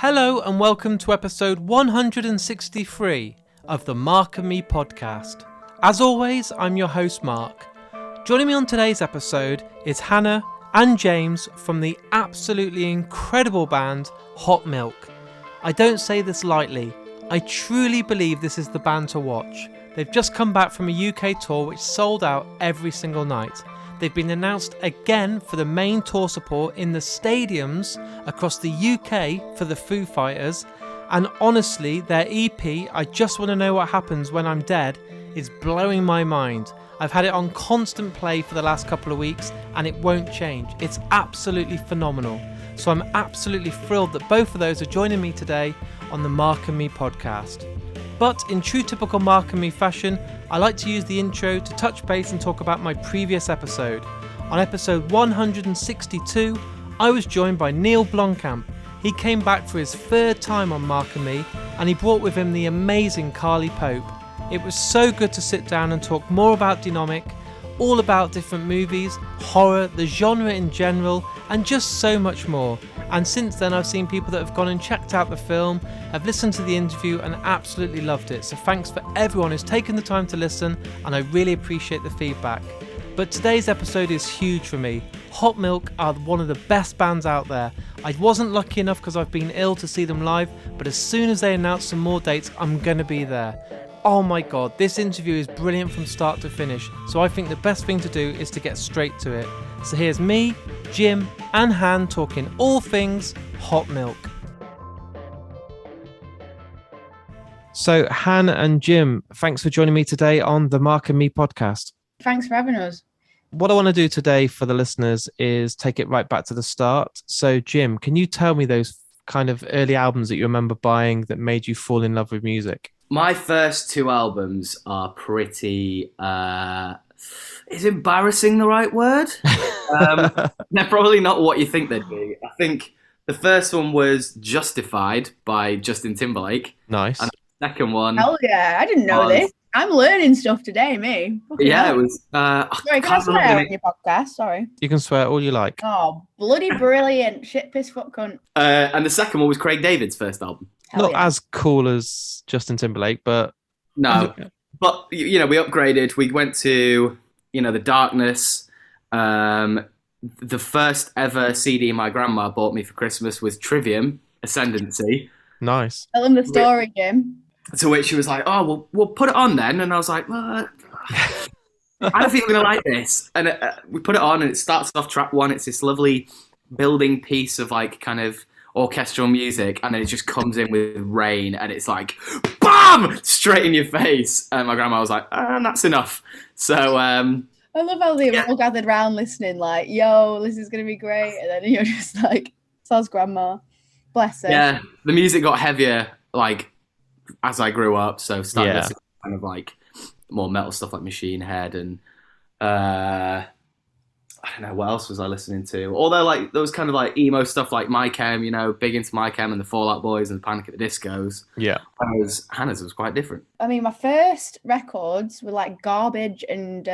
Hello and welcome to episode 163 of the Mark and Me podcast. As always, I'm your host Mark. Joining me on today's episode is Hannah and James from the absolutely incredible band Hot Milk. I don't say this lightly, I truly believe this is the band to watch. They've just come back from a UK tour which sold out every single night. They've been announced again for the main tour support in the stadiums across the UK for the Foo Fighters. And honestly, their EP, I Just Want to Know What Happens When I'm Dead, is blowing my mind. I've had it on constant play for the last couple of weeks and it won't change. It's absolutely phenomenal. So I'm absolutely thrilled that both of those are joining me today on the Mark and Me podcast. But in true typical Mark and Me fashion, I like to use the intro to touch base and talk about my previous episode. On episode 162, I was joined by Neil Blomkamp. He came back for his third time on Mark and Me, and he brought with him the amazing Carly Pope. It was so good to sit down and talk more about Dynamic, all about different movies, horror, the genre in general, and just so much more. And since then I've seen people that have gone and checked out the film, have listened to the interview and absolutely loved it. So thanks for everyone who's taken the time to listen, and I really appreciate the feedback. But today's episode is huge for me. Hot Milk are one of the best bands out there. I wasn't lucky enough because I've been ill to see them live, but as soon as they announce some more dates, I'm going to be there. Oh my god, this interview is brilliant from start to finish, so I think the best thing to do is to get straight to it. So here's me, Jim and Han talking all things Hot Milk. So Han and Jim, thanks for joining me today on the Mark and Me podcast. Thanks for having us. What I want to do today for the listeners is take it right back to the start. So Jim, can you tell me those kind of early albums that you remember buying that made you fall in love with music? My first two albums are pretty... is embarrassing the right word? They're probably not what you think they'd be. I think the first one was Justified by Justin Timberlake. Nice. And the second one... Hell yeah, I didn't know this. I'm learning stuff today, me. Fucking yeah, hell. it was... Sorry, can I swear on your podcast? Sorry. You can swear all you like. Oh, bloody brilliant. Shit, piss, fuck, cunt. And the second one was Craig David's first album. Hell Not yeah. as cool as Justin Timberlake, but... No, but, you know, we upgraded. We went to, you know, The Darkness. The first ever CD my grandma bought me for Christmas was Trivium, Ascendancy. Nice. Tell them the story, Jim. To which she was like, oh, we'll put it on then. And I was like, well, I don't think I'm going to like this. And we put it on and it starts off track one. It's this lovely building piece of like kind of orchestral music. And then it just comes in with rain and it's like, BAM! Straight in your face. And my grandma was like, that's enough. So... I love how they all gathered around listening, like, yo, this is going to be great. And then you're just like, so's grandma. Bless her. Yeah, the music got heavier, like, as I grew up. So started listening to kind of like more metal stuff like Machine Head and I don't know, what else was I listening to? Although, like, there was kind of like emo stuff like My Chem, you know, big into My Chem and the Fall Out Boys and Panic at the Discos. Yeah. Whereas Hannah's was quite different. I mean, my first records were like Garbage and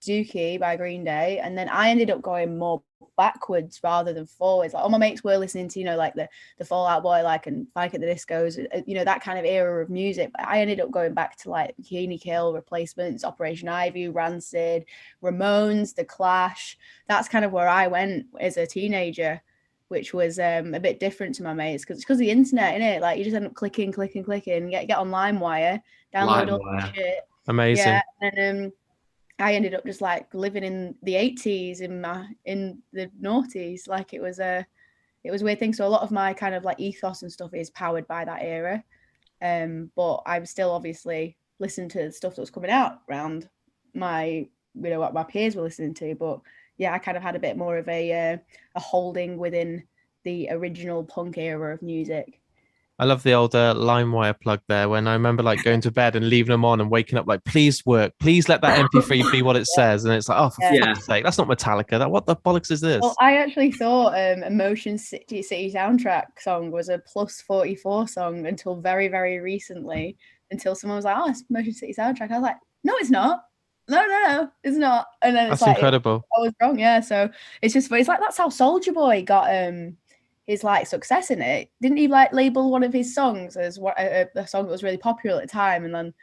Dookie by Green Day, and then I ended up going more backwards rather than forwards. Like all my mates were listening to, you know, like the Fall Out Boy, like, and Panic at the Discos, you know, that kind of era of music. But I ended up going back to like Bikini Kill, Replacements, Operation Ivy, Rancid, Ramones, The Clash. That's kind of where I went as a teenager, which was a bit different to my mates because of the internet, innit? Like you just end up clicking, get on LimeWire, download all the shit. Amazing. Yeah, and I ended up just like living in the 80s in the noughties. Like it was a weird thing. So a lot of my kind of like ethos and stuff is powered by that era. But I was still obviously listening to the stuff that was coming out around my, you know, what my peers were listening to. But yeah, I kind of had a bit more of a holding within the original punk era of music. I love the old LimeWire plug there when I remember like going to bed and leaving them on and waking up like, please work, please let that MP3 be what it says. And it's like, oh, for fuck's sake, that's not Metallica. What the bollocks is this? Well, I actually thought a Motion City soundtrack song was a plus 44 song until very, very recently, until someone was like, oh, it's Motion City soundtrack. I was like, no, it's not. No, it's not. And then it's that's like, incredible. I was wrong, yeah. So it's just, but it's like, that's how Soulja Boy got his like success in it. Didn't he like label one of his songs as what a song that was really popular at the time, and then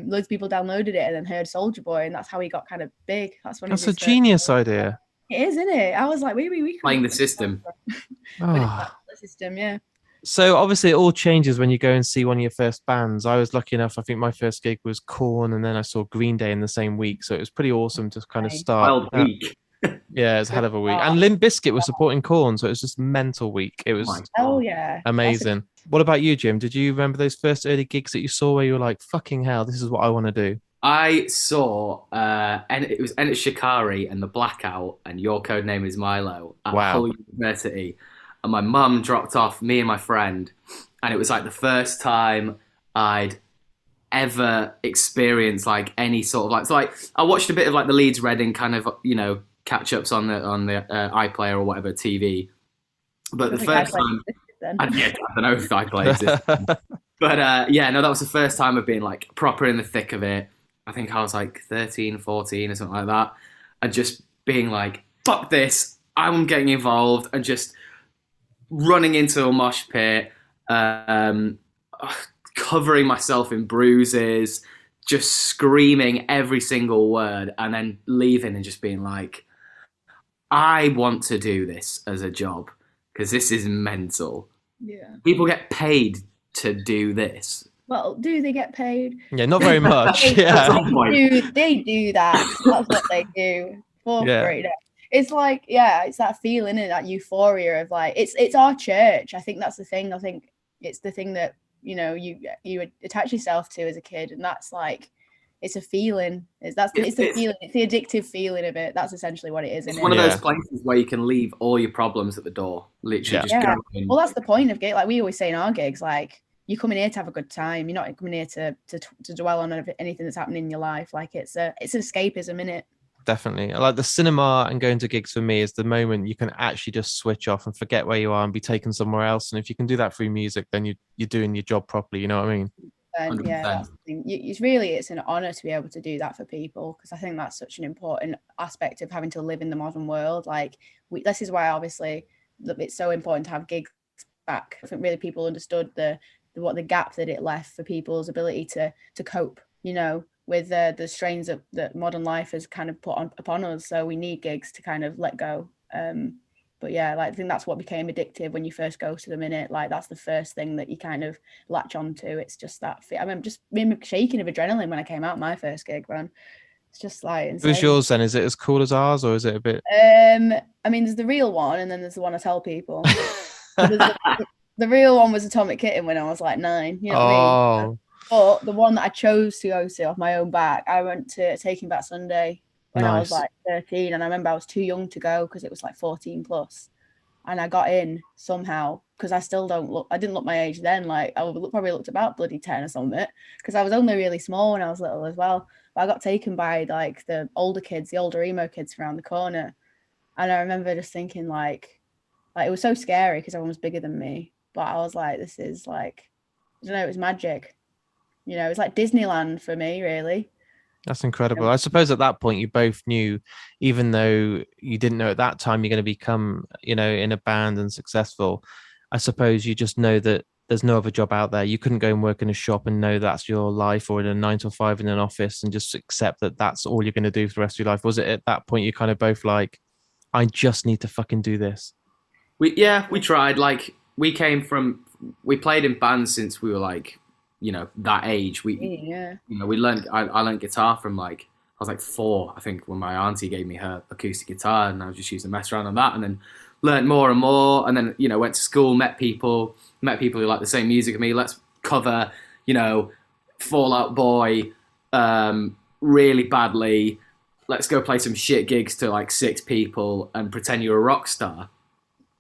loads of people downloaded it and then heard Soldier Boy, and that's how he got kind of big. That's one of That's a his first genius songs. idea. It is, isn't it? I was like, we Playing the system. But it's Oh. like the system, yeah. So obviously it all changes when you go and see one of your first bands. I was lucky enough. I think my first gig was Korn, and then I saw Green Day in the same week. So it was pretty awesome to kind of Nice. start. Wild week. Yeah, it's a hell of a week. And Limp Bizkit was supporting Korn, so it was just mental week. It was Oh yeah, amazing. What about you, Jim? Did you remember those first early gigs that you saw where you were like, "Fucking hell, this is what I want to do"? I saw, and it was Ennett Shikari and the Blackout, and Your Code Name Is Milo at Wow. Hull University, and my mum dropped off me and my friend, and it was like the first time I'd ever experienced like any sort of like. So like I watched a bit of like the Leeds Reading kind of catch ups on the iPlayer or whatever TV, but the first time. I don't know if iPlayer existed. But yeah, no, that was the first time of being like proper in the thick of it. I think I was like 13, 14 or something like that. And just being like, fuck this, I'm getting involved, and just running into a mosh pit, covering myself in bruises, just screaming every single word, and then leaving and just being like, I want to do this as a job because this is mental. Yeah. People get paid to do this. Well, do they get paid? Yeah, not very much. They do that. That's what they do for free. It's like, yeah, it's that feeling and that euphoria of like, it's our church. I think that's the thing. I think it's the thing that you attach yourself to as a kid, and that's like, it's a feeling. It's the feeling. It's the addictive feeling of it. That's essentially what it is. It's one of those places where you can leave all your problems at the door. Literally, just go in. Well, that's the point of gig. Like we always say in our gigs, like you're coming here to have a good time. You're not coming here to dwell on anything that's happening in your life. Like it's an escapism, in it. Definitely. Like the cinema and going to gigs for me is the moment you can actually just switch off and forget where you are and be taken somewhere else. And if you can do that through music, then you're doing your job properly. You know what I mean? Yeah, that's the thing. It's an honor to be able to do that for people, because I think that's such an important aspect of having to live in the modern world. Like this is why obviously it's so important to have gigs back. I think really people understood the gap that it left for people's ability to cope, with the strains that modern life has kind of put upon us. So we need gigs to kind of let go. But yeah, like I think that's what became addictive when you first go to them, in it. Like that's the first thing that you kind of latch onto. It's just that I remember just being shaking of adrenaline when I came out my first gig, man. It's just like insane. Who's yours then? Is it as cool as ours, or is it a bit? I mean, there's the real one, and then there's the one I tell people. The real one was Atomic Kitten when I was like 9. You know what I mean? But the one that I chose to go to off my own back, I went to Taking Back Sunday when I was like 13, and I remember I was too young to go because it was like 14 plus, and I got in somehow because I didn't look my age then. Like I probably looked about bloody 10 or something, because I was only really small when I was little as well. But I got taken by like the older emo kids around the corner, and I remember just thinking like it was so scary because everyone was bigger than me. But I was like, this is like, I don't know, it was magic. It was like Disneyland for me, really. That's incredible. I suppose at that point you both knew, even though you didn't know at that time you're going to become, in a band and successful. I suppose you just know that there's no other job out there. You couldn't go and work in a shop and know that's your life, or in a 9 to 5 in an office and just accept that that's all you're going to do for the rest of your life. Was it at that point you kind of both like, I just need to fucking do this? We tried. Like we played in bands since we were like, that age. I learned guitar from like, I was like 4, I think, when my auntie gave me her acoustic guitar, and I was just using to mess around on that, and then learned more and more, and then, went to school, met people who like the same music as me. Let's cover, Fall Out Boy, really badly. Let's go play some shit gigs to like 6 people and pretend you're a rock star.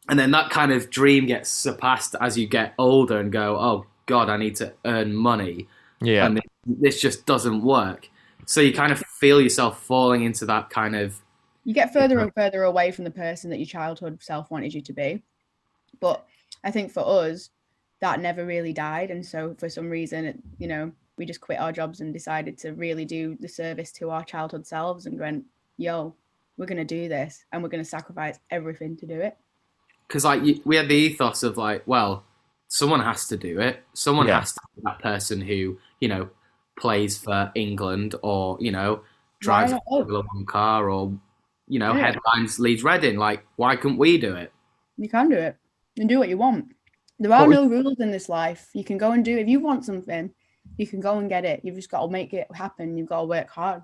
And then that kind of dream gets surpassed as you get older and go, oh God, I need to earn money. Yeah. And this just doesn't work. So you kind of feel yourself falling into that kind of... You get further and further away from the person that your childhood self wanted you to be. But I think for us, that never really died. And so for some reason, we just quit our jobs and decided to really do the service to our childhood selves, and went, yo, we're going to do this, and we're going to sacrifice everything to do it. because like we had the ethos of like, well, someone has to do it. Someone Yeah. has to be that person who, you know, plays for England or, you know, drives a Formula One car or, you know, headlines Leeds Reading. Like, why couldn't we do it? You can do it. You can do what you want. There are no rules in this life. You can go and do, if you want something, you can go and get it. You've just got to make it happen. You've got to work hard.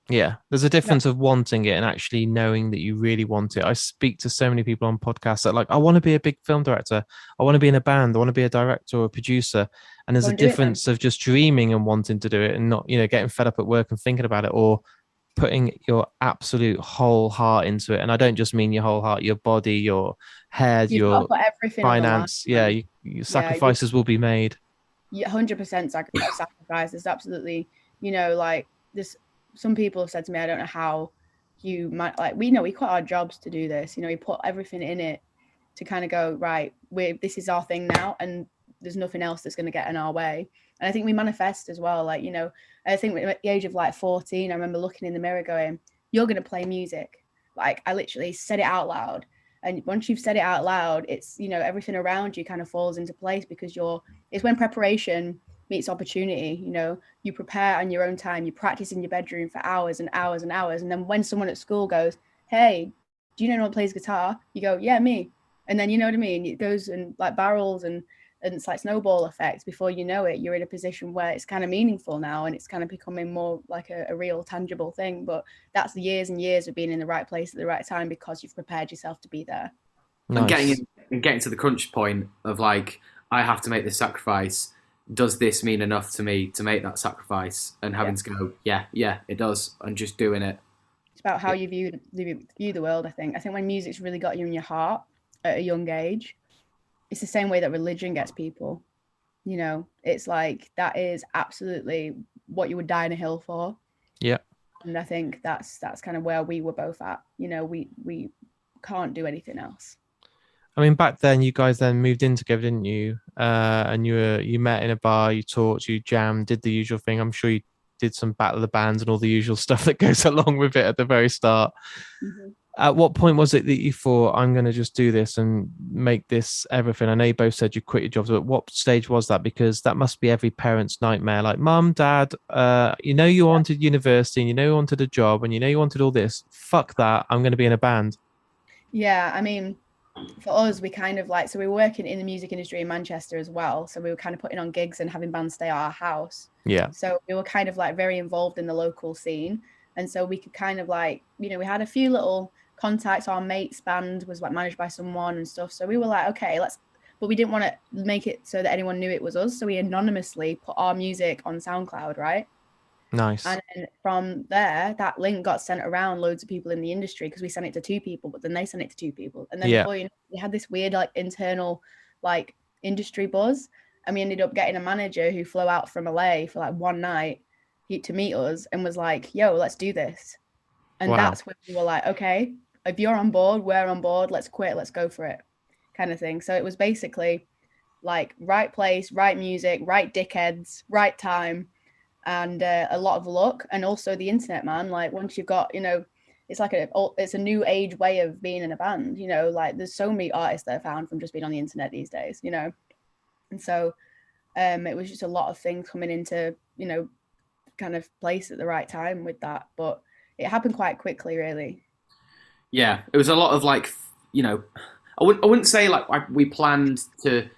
Yeah, there's a difference of wanting it and actually knowing that you really want it. I speak to so many people on podcasts that like, I want to be a big film director. I want to be in a band. I want to be a director or a producer. And there's a difference of just dreaming and wanting to do it and not, you know, getting fed up at work and thinking about it, or putting your absolute whole heart into it. And I don't just mean your whole heart, your body, your head, your finance. Yeah, your sacrifices will be made. Yeah, 100% sacrifice. It's absolutely, you know, like this. Some people have said to me, I don't know how you might, like, we quit our jobs to do this. You know, we put everything in it to kind of go, right, this is our thing now, and there's nothing else that's going to get in our way. And I think we manifest as well. Like, you know, I think at the age of like 14, I remember looking in the mirror going, you're going to play music. Like, I literally said it out loud. And once you've said it out loud, it's, you know, everything around you kind of falls into place, because it's when preparation meets opportunity. You know, you prepare on your own time, you practice in your bedroom for hours and hours and hours. And then when someone at school goes, hey, do you know anyone plays guitar? You go, yeah, me. And then, you know what I mean? It goes and like barrels, and it's like snowball effects. Before you know it, you're in a position where it's kind of meaningful now, and it's kind of becoming more like a real tangible thing. But that's the years and years of being in the right place at the right time, because you've prepared yourself to be there. Nice. And getting to the crunch point of like, I have to make this sacrifice. Does this mean enough to me to make that sacrifice? And having to go, yeah, it does, and just doing it. It's about how you view the world. I think when music's really got you in your heart at a young age, it's the same way that religion gets people. You know, it's like, that is absolutely what you would die on a hill for. Yeah. And I think that's kind of where we were both at. You know, we can't do anything else. I mean, back then you guys then moved in together, didn't you? And you met in a bar, you talked, you jammed, did the usual thing. I'm sure you did some battle of the bands and all the usual stuff that goes along with it at the very start. Mm-hmm. At what point was it that you thought, I'm going to just do this and make this everything? I know you both said you quit your jobs, but what stage was that? Because that must be every parent's nightmare. Like, mum, dad, you know, you wanted university, and you know you wanted a job, and you know you wanted all this. Fuck that. I'm going to be in a band. Yeah, I mean, for us, we kind of like, so we were working in the music industry in Manchester as well. So we were kind of putting on gigs and having bands stay at our house. Yeah. So we were kind of like very involved in the local scene. And so we could kind of like, you know, we had a few little contacts. Our mate's band was like managed by someone and stuff. So we were like, okay, but we didn't want to make it so that anyone knew it was us. So we anonymously put our music on SoundCloud, right? Nice. And then from there, that link got sent around loads of people in the industry, because we sent it to 2 people, but then they sent it to 2 people. And then before you know, we had this weird like internal like industry buzz. And we ended up getting a manager who flew out from LA for like one night to meet us and was like, yo, let's do this. And that's when we were like, okay, if you're on board, we're on board, let's quit, let's go for it, kind of thing. So it was basically like right place, right music, right dickheads, right time. And a lot of luck, and also the internet, man. Like, once you've got, you know, it's like it's a new age way of being in a band, you know, like there's so many artists that are found from just being on the internet these days, you know. And so it was just a lot of things coming into, you know, kind of place at the right time with that, but it happened quite quickly, really. Yeah, it was a lot of like, you know, I wouldn't say like we planned to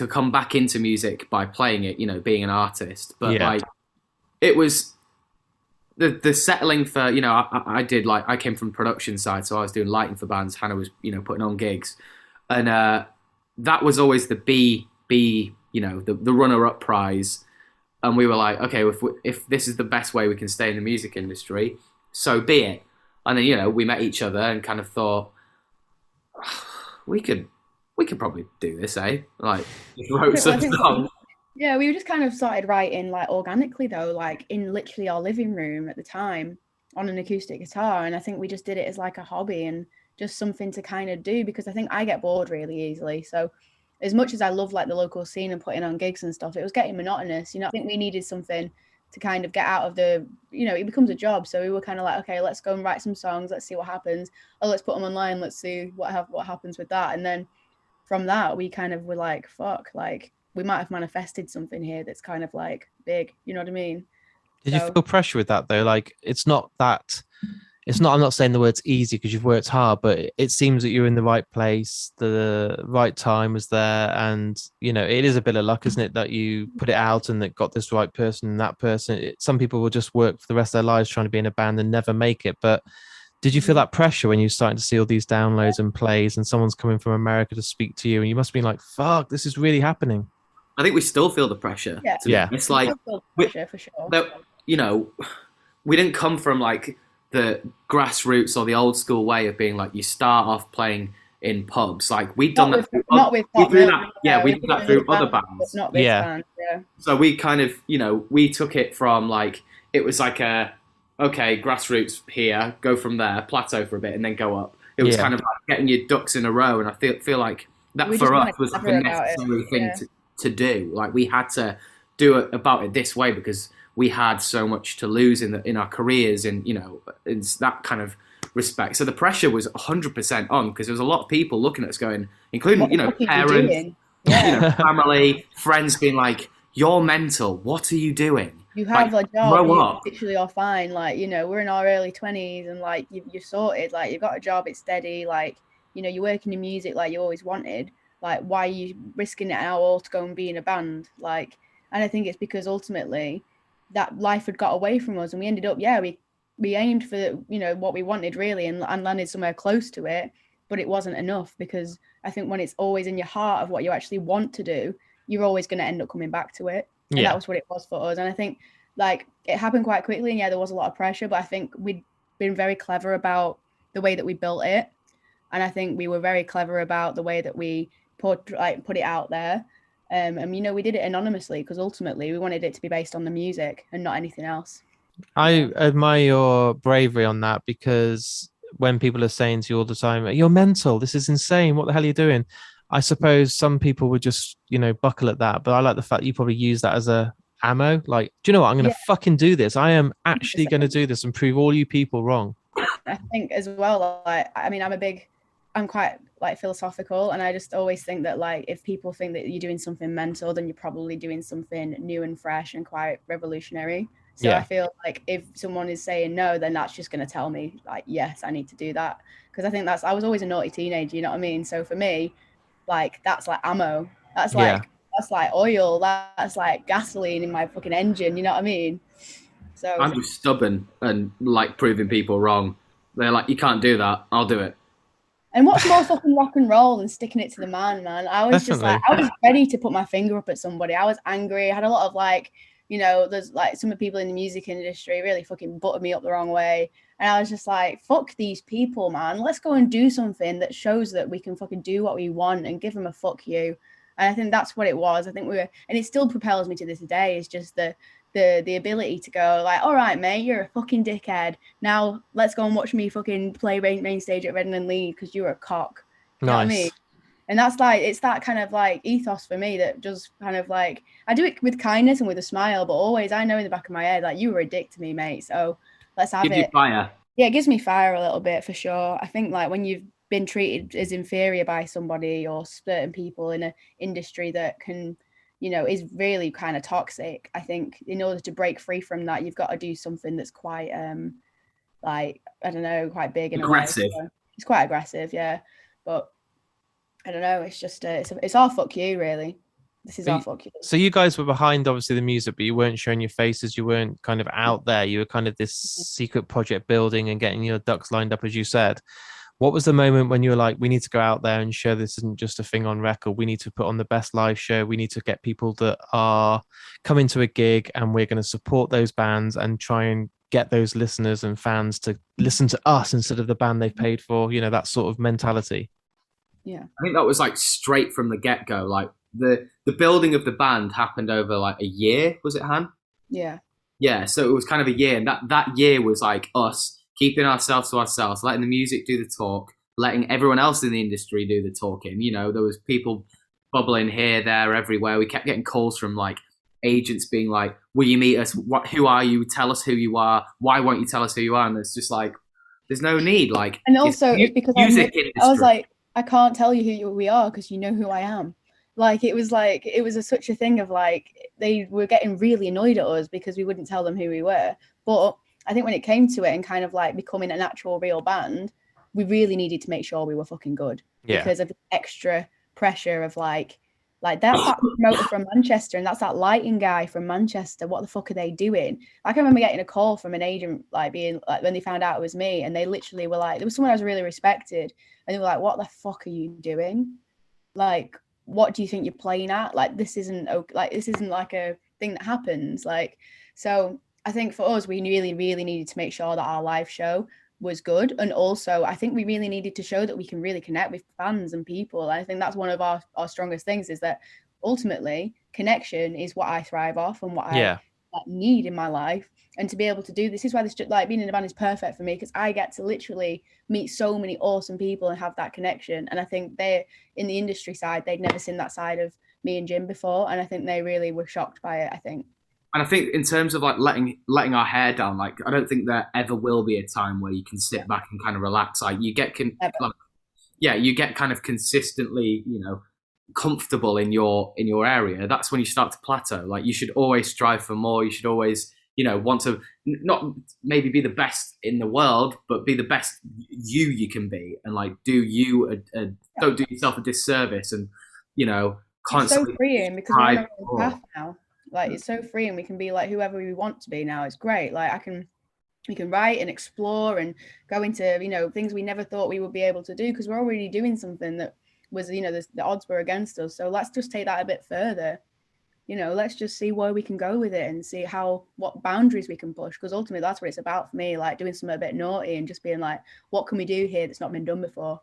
come back into music by playing it, you know, being an artist. But like, it was the settling for, you know, I did like, I came from production side, so I was doing lighting for bands. Hannah was, you know, putting on gigs, and that was always the B, you know, the runner-up prize. And we were like, okay, if this is the best way we can stay in the music industry, so be it. And then, you know, we met each other and kind of thought, we could probably do this, eh? Like, wrote some songs. Yeah, we just kind of started writing like organically though, like in literally our living room at the time on an acoustic guitar. And I think we just did it as like a hobby and just something to kind of do, because I think I get bored really easily. So as much as I love like the local scene and putting on gigs and stuff, it was getting monotonous. You know, I think we needed something to kind of get out of the, it becomes a job. So we were kind of like, okay, let's go and write some songs. Let's see what happens. Oh, let's put them online. Let's see what happens with that. And then from that, we kind of were like, fuck, like we might have manifested something here that's kind of like big. You know what I mean? Did you feel pressure with that though? Like, I'm not saying the word's easy because you've worked hard, but it seems that you're in the right place, the right time was there, and it is a bit of luck, isn't it, that you put it out and that got this right person and that person. Some people will just work for the rest of their lives trying to be in a band and never make it. But did you feel that pressure when you're starting to see all these downloads and plays and someone's coming from America to speak to you and you must be like, fuck, this is really happening? I think we still feel the pressure. Yeah. It's like, pressure for sure. We didn't come from like the grassroots or the old school way of being like, you start off playing in pubs. Like we'd done that. We did that through other bands. Not this band, yeah. So we kind of, we took it from like, it was like okay, grassroots here, go from there, plateau for a bit and then go up. It was kind of like getting your ducks in a row. And I feel like that for us was like a necessary thing to do. Like we had to do it about it this way because we had so much to lose in our careers and, in that kind of respect. So the pressure was 100% on because there was a lot of people looking at us going, including, parents, family, friends being like, you're mental. What are you doing? You have a job, you literally are fine. Like, we're in our early 20s and like you're sorted. Like you've got a job, it's steady. Like, you're working in music like you always wanted. Like, why are you risking it now all to go and be in a band? Like, and I think it's because ultimately that life had got away from us and we ended up, we aimed for, what we wanted really and landed somewhere close to it, but it wasn't enough because I think when it's always in your heart of what you actually want to do, you're always going to end up coming back to it. And that was what it was for us. And I think like it happened quite quickly and there was a lot of pressure, but I think we'd been very clever about the way that we built it. And I think we were very clever about the way that we put it out there. And we did it anonymously because ultimately we wanted it to be based on the music and not anything else. I admire your bravery on that because when people are saying to you all the time, you're mental, this is insane, what the hell are you doing? I suppose some people would just, buckle at that. But I like the fact you probably use that as a ammo. Like, do you know what? I'm going to fucking do this. I am actually going to do this and prove all you people wrong. I think as well, like, I mean, I'm quite like philosophical and I just always think that like if people think that you're doing something mental then you're probably doing something new and fresh and quite revolutionary. So I feel like if someone is saying no, then that's just going to tell me like, yes, I need to do that. Because I think I was always a naughty teenager, you know what I mean? So for me, like that's like ammo. That's like oil. That's like gasoline in my fucking engine, you know what I mean? So I'm just stubborn and like proving people wrong. They're like, you can't do that, I'll do it. And what's more fucking rock and roll than sticking it to the man? I was just like, I was ready to put my finger up at somebody. I was angry. I had a lot of like, there's like some of the people in the music industry really fucking buttered me up the wrong way. And I was just like, fuck these people, man. Let's go and do something that shows that we can fucking do what we want and give them a fuck you. And I think that's what it was. I think and it still propels me to this day. It's just the ability to go like, all right, mate, you're a fucking dickhead. Now let's go and watch me fucking play main stage at Redden and Leeds because you're a cock. You know what I mean? And that's like, it's that kind of like ethos for me that just kind of like, I do it with kindness and with a smile, but always I know in the back of my head, like you were a dick to me, mate. So let's have it. Gives you fire. Yeah, it gives me fire a little bit for sure. I think like when you've been treated as inferior by somebody or certain people in an industry that can, is really kind of toxic. I think in order to break free from that, you've got to do something that's quite, like, I don't know, quite big and aggressive. So it's quite aggressive, yeah. But I don't know. It's just it's our fuck you, really. This is our fuck you. So you guys were behind, obviously, the music, but you weren't showing your faces. You weren't kind of out there. You were kind of this secret project building and getting your ducks lined up, as you said. What was the moment when you were like, we need to go out there and show this isn't just a thing on record. We need to put on the best live show. We need to get people that are coming to a gig and we're going to support those bands and try and get those listeners and fans to listen to us instead of the band they've paid for, that sort of mentality. Yeah. I think that was like straight from the get-go. Like the building of the band happened over like a year, was it, Han? Yeah. Yeah, so it was kind of a year, and that year was like us keeping ourselves to ourselves, letting the music do the talk, letting everyone else in the industry do the talking. There was people bubbling here, there, everywhere. We kept getting calls from like agents being like, will you meet us? Who are you? Tell us who you are. Why won't you tell us who you are? And it's just like, there's no need. Like, and also it's because music I was industry. like, I can't tell you who we are because you know who I am. Like it was such a thing of like they were getting really annoyed at us because we wouldn't tell them who we were. But I think when it came to it and kind of like becoming an actual real band, we really needed to make sure we were fucking good because of the extra pressure of like that's that promoter from Manchester and that's that lighting guy from Manchester. What the fuck are they doing? Like, I remember getting a call from an agent, like being like when they found out it was me, and they literally were like, there was someone I was really respected, and they were like, "What the fuck are you doing? Like, what do you think you're playing at? Like, this isn't like a thing that happens." Like, so I think for us, we really, really needed to make sure that our live show was good, and also I think we really needed to show that we can really connect with fans and people. I think that's one of our strongest things, is that ultimately connection is what I thrive off and what I need in my life. And to be able to do this is why this, like, being in a band is perfect for me, because I get to literally meet so many awesome people and have that connection. And I think they, in the industry side, they'd never seen that side of me and Jim before, and I think they really were shocked by it, I think. And I think in terms of like letting our hair down, like, I don't think there ever will be a time where you can sit back and kind of relax. Like, you get you get kind of consistently, comfortable in your area. That's when you start to plateau. Like, you should always strive for more. You should always, want to not maybe be the best in the world, but be the best you can be, and like do you don't do yourself a disservice, and constantly. It's so freeing because we're on our own path now. Like, it's so free and we can be like whoever we want to be now. It's great. Like, we can write and explore and go into, things we never thought we would be able to do, because we're already doing something that was, the odds were against us. So let's just take that a bit further. Let's just see where we can go with it and see what boundaries we can push. Because ultimately that's what it's about for me, like doing something a bit naughty and just being like, what can we do here that's not been done before?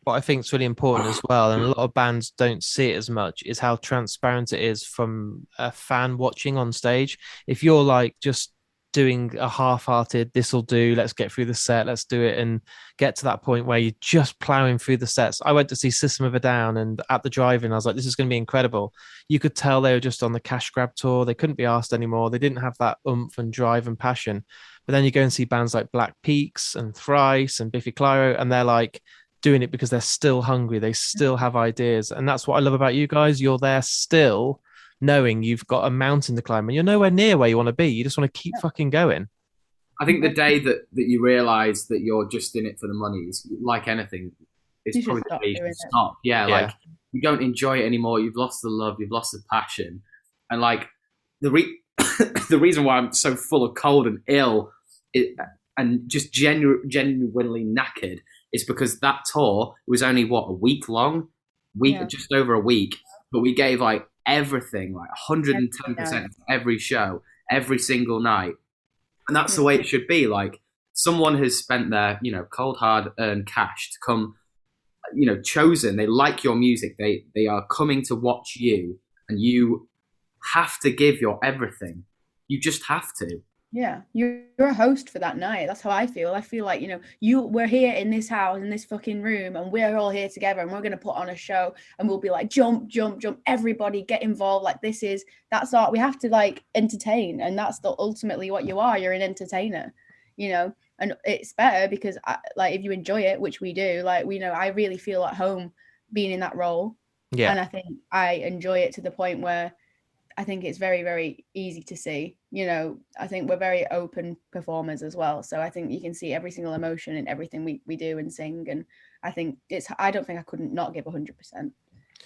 What I think is really important as well, and a lot of bands don't see it as much, is how transparent it is from a fan watching on stage. If you're like just doing a half-hearted, this will do, let's get through the set, let's do it, and get to that point where you're just plowing through the sets. I went to see System of a Down, and at the drive-in, I was like, this is going to be incredible. You could tell they were just on the cash grab tour. They couldn't be asked anymore. They didn't have that oomph and drive and passion. But then you go and see bands like Black Peaks and Thrice and Biffy Clyro, and they're like doing it because they're still hungry. They still have ideas. And that's what I love about you guys. You're there still knowing you've got a mountain to climb, and you're nowhere near where you want to be. You just want to keep fucking going. I think the day that you realise that you're just in it for the money is, like anything, it's probably the day you should stop. Yeah, like, you don't enjoy it anymore. You've lost the love. You've lost the passion. And like the reason why I'm so full of cold and ill and just genuinely knackered is because that tour was only a week long, just over a week, but we gave like everything, like 110% every show, every single night. And that's the way it should be. Like, someone has spent their, cold, hard earned cash to come, chosen. They like your music. They are coming to watch you, and you have to give your everything. You just have to. Yeah, you're a host for that night. That's how I feel. I feel like, we're here in this house, in this fucking room, and we're all here together, and we're going to put on a show, and we'll be like, jump, jump, jump, everybody get involved. Like, that's art. We have to like entertain, and that's ultimately what you are. You're an entertainer, and it's better because if you enjoy it, which we do, like, I really feel at home being in that role. Yeah. And I think I enjoy it to the point where I think it's very, very easy to see. I think we're very open performers as well. So I think you can see every single emotion in everything we do and sing. And I think I don't think I couldn't not give 100%,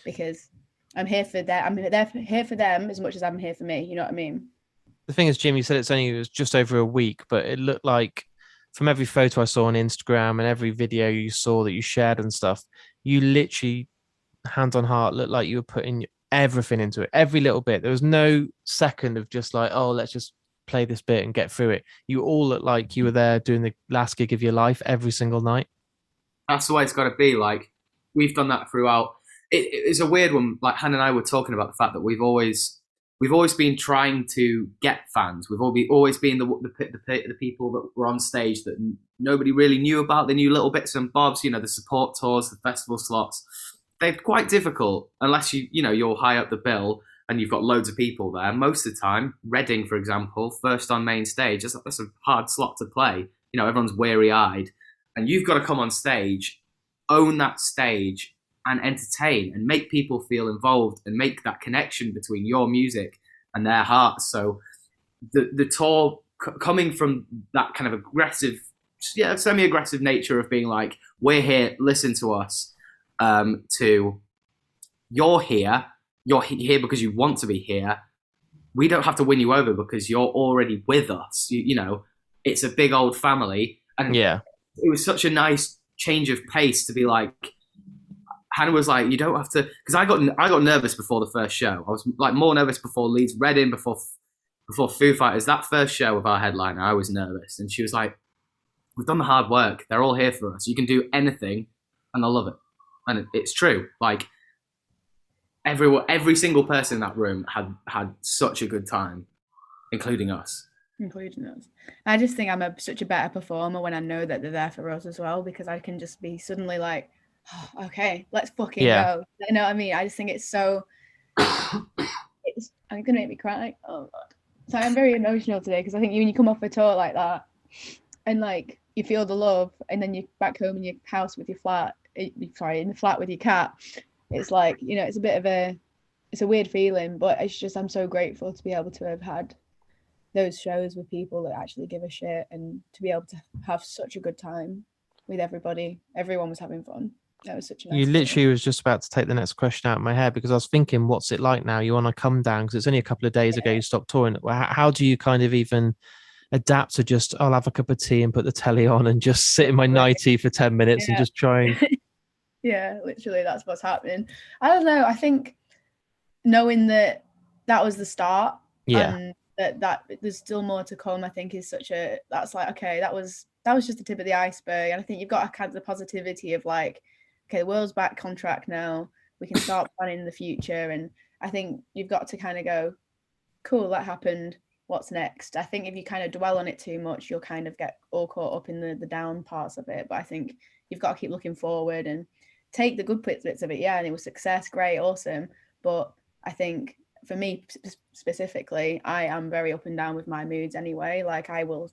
because I'm here for them. I'm here for them as much as I'm here for me. You know what I mean? The thing is, Jim, you said it was just over a week, but it looked like, from every photo I saw on Instagram and every video you saw that you shared and stuff, you literally, hand on heart, looked like you were putting everything into it, every little bit. There was no second of just like, oh, let's just play this bit and get through it. You all looked like you were there doing the last gig of your life every single night. That's the way it's got to be. Like, we've done that throughout. It's a weird one. Like, Hannah and I were talking about the fact that we've always been trying to get fans. We've always been the people that were on stage that nobody really knew about. They knew little bits and bobs, the support tours, the festival slots. They're quite difficult unless you're high up the bill, and you've got loads of people there, most of the time, Reading, for example, first on main stage, that's a hard slot to play. You know, everyone's weary-eyed, and you've got to come on stage, own that stage, and entertain and make people feel involved and make that connection between your music and their hearts. So the tour coming from that kind of aggressive, semi-aggressive nature of being like, we're here, listen to us, to you're here because you want to be here. We don't have to win you over because you're already with us. You know, it's a big old family. And Yeah. it was such a nice change of pace to be like, Hannah was like, you don't have to, because I got nervous before the first show. I was like more nervous before Leeds, Reading, before Foo Fighters. That first show of our headliner, I was nervous, and she was like, we've done the hard work. They're all here for us. You can do anything, and they'll love it. And it's true. Like every single person in that room had such a good time, including us. I just think I'm such a better performer when I know that they're there for us as well, because I can just be suddenly like, oh, okay, let's fucking go. You know what I mean? I just think it's so. I'm gonna make me cry. Oh god. So I'm very emotional today because I think when you come off a tour like that, and like you feel the love, and then you're back home in your house with your flat. In the flat with your cat. It's like, you know, it's a weird feeling, but it's just, I'm so grateful to be able to have had those shows with people that actually give a shit, and to be able to have such a good time with everybody. Everyone was having fun. That was such a nice You literally was just about to take the next question out of my head, because I was thinking, what's it like now? You want to come down because it's only a couple of days ago you stopped touring. How do you kind of even adapt to just, I'll have a cup of tea and put the telly on and just sit in my nightie for 10 minutes and just try and... Yeah, literally that's what's happening. I don't know. I think knowing that was the start, and that there's still more to come, I think is that's like, okay, that was just the tip of the iceberg. And I think you've got to have the positivity of like, okay, the world's back on track now. We can start planning the future. And I think you've got to kind of go, cool, that happened. What's next? I think if you kind of dwell on it too much, you'll kind of get all caught up in the down parts of it. But I think you've got to keep looking forward and take the good bits of it. Yeah, and it was success, great, awesome. But I think for me specifically, I am very up and down with my moods anyway. Like I will,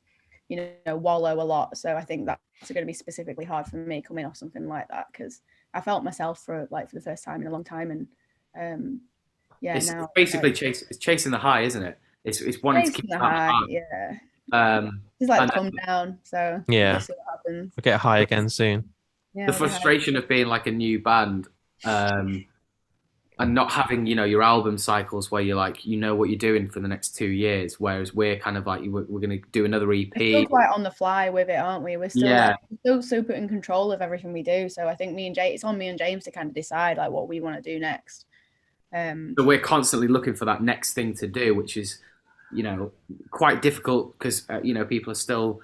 you know, wallow a lot. So I think that's going to be specifically hard for me coming off something like that, because I felt myself for the first time in a long time. And it's now basically chasing the high, isn't it? It's wanting to keep the high. It's like calm down. So we'll see what happens. We'll get high again soon. The frustration of being like a new band, and not having, you know, your album cycles where you're like, you know what you're doing for the next 2 years, whereas we're kind of like, we're going to do another EP. We're still quite on the fly with it, aren't we? We're still still super in control of everything we do. So I think it's on me and James to kind of decide like what we want to do next. So we're constantly looking for that next thing to do, which is, you know, quite difficult because you know, people are still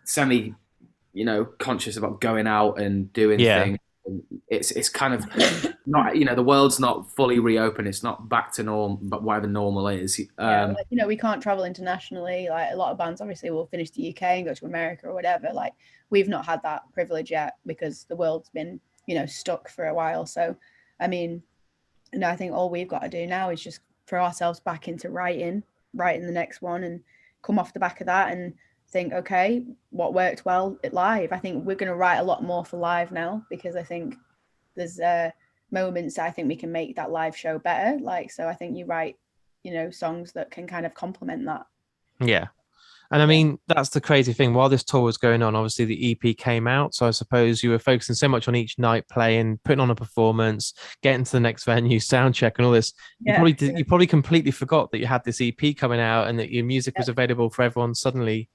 semi, you know, conscious about going out and doing things. It's kind of not, you know, the world's not fully reopened. It's not back to normal, but whatever normal is. You know, we can't travel internationally. Like a lot of bands obviously will finish the UK and go to America or whatever. Like we've not had that privilege yet because the world's been, you know, stuck for a while. So, I mean, you know, I think all we've got to do now is just throw ourselves back into writing the next one and come off the back of that and think, okay, what worked well at live? I think we're going to write a lot more for live now, because I think there's moments that I think we can make that live show better. Like, so I think you write, you know, songs that can kind of complement that. Yeah. And I mean, that's the crazy thing. While this tour was going on, obviously the EP came out. So I suppose you were focusing so much on each night, playing, putting on a performance, getting to the next venue, sound check and all this. You probably completely forgot that you had this EP coming out and that your music was available for everyone suddenly.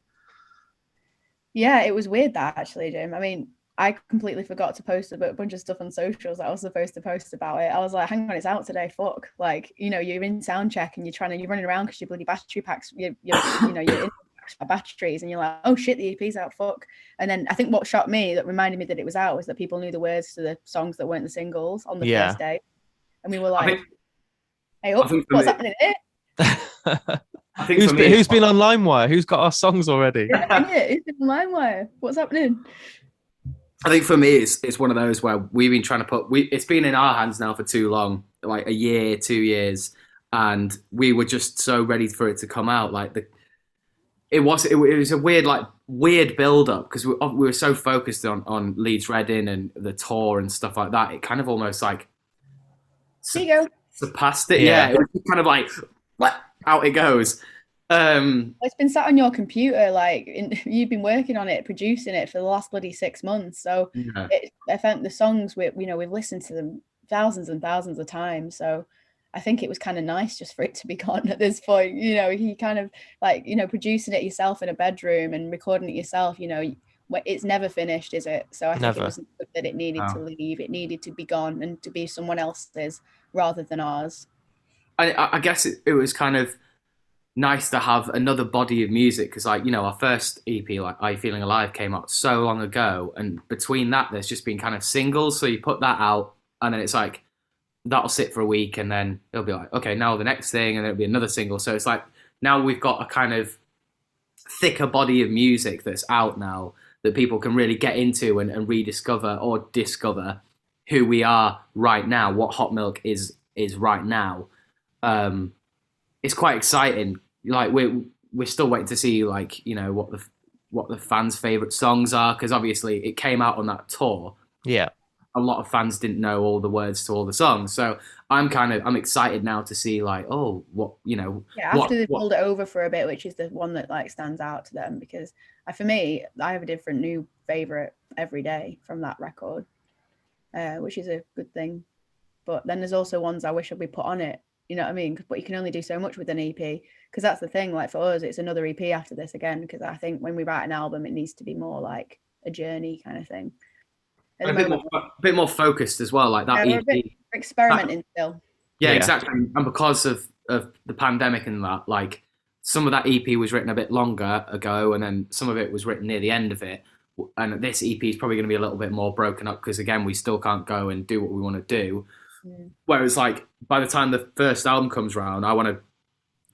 Yeah, it was weird that actually, Jim. I mean, I completely forgot to post a bunch of stuff on socials that I was supposed to post about it. I was like, hang on, it's out today. Fuck. Like, you know, you're in sound check and you're running around because your bloody battery packs, you're in batteries and you're like, oh shit, the EP's out, fuck. And then I think what shocked me, that reminded me that it was out, was that people knew the words to the songs that weren't the singles on the first day. And we were like, hey, what's happening here? I think who's been on LimeWire? Who's got our songs already? Who's been on LimeWire? What's happening? I think for me, it's one of those where we've been trying to it's been in our hands now for too long, like a year, 2 years. and we were just so ready for it to come out. Like it was a weird build up because we were so focused on Leeds Reading and the tour and stuff like that. It kind of almost like There you go. surpassed it. Yeah. Yeah, it was kind of like out it goes. It's been sat on your computer, like you've been working on it, producing it for the last bloody 6 months. So Yeah. I think the songs we've listened to them thousands and thousands of times. So I think it was kind of nice just for it to be gone at this point. He kind of like, producing it yourself in a bedroom and recording it yourself, it's never finished, is it? So I think it wasn't good that it needed to leave. It needed to be gone and to be someone else's rather than ours. I guess it was kind of nice to have another body of music because, like, our first EP, like "Are You Feeling Alive," came out so long ago, and between that, there's just been kind of singles. So you put that out, and then it's like that'll sit for a week, and then it'll be like, okay, now the next thing, and then it'll be another single. So it's like now we've got a kind of thicker body of music that's out now that people can really get into and rediscover or discover who we are right now, what Hot Milk is right now. It's quite exciting. Like we're still waiting to see like what the fans' favorite songs are because obviously it came out on that tour. Yeah, a lot of fans didn't know all the words to all the songs, so I'm excited now to see like after they've pulled it over for a bit, which is the one that like stands out to them because for me I have a different new favorite every day from that record, which is a good thing. But then there's also ones I wish we put on it. You know what I mean? But you can only do so much with an EP because that's the thing. Like for us, it's another EP after this again because I think when we write an album, it needs to be more like a journey kind of thing. A bit more focused as well, like that EP. We're experimenting still. Yeah, exactly. And because of the pandemic and that, like some of that EP was written a bit longer ago, and then some of it was written near the end of it. And this EP is probably going to be a little bit more broken up because again, we still can't go and do what we want to do. Whereas like by the time the first album comes around, I want to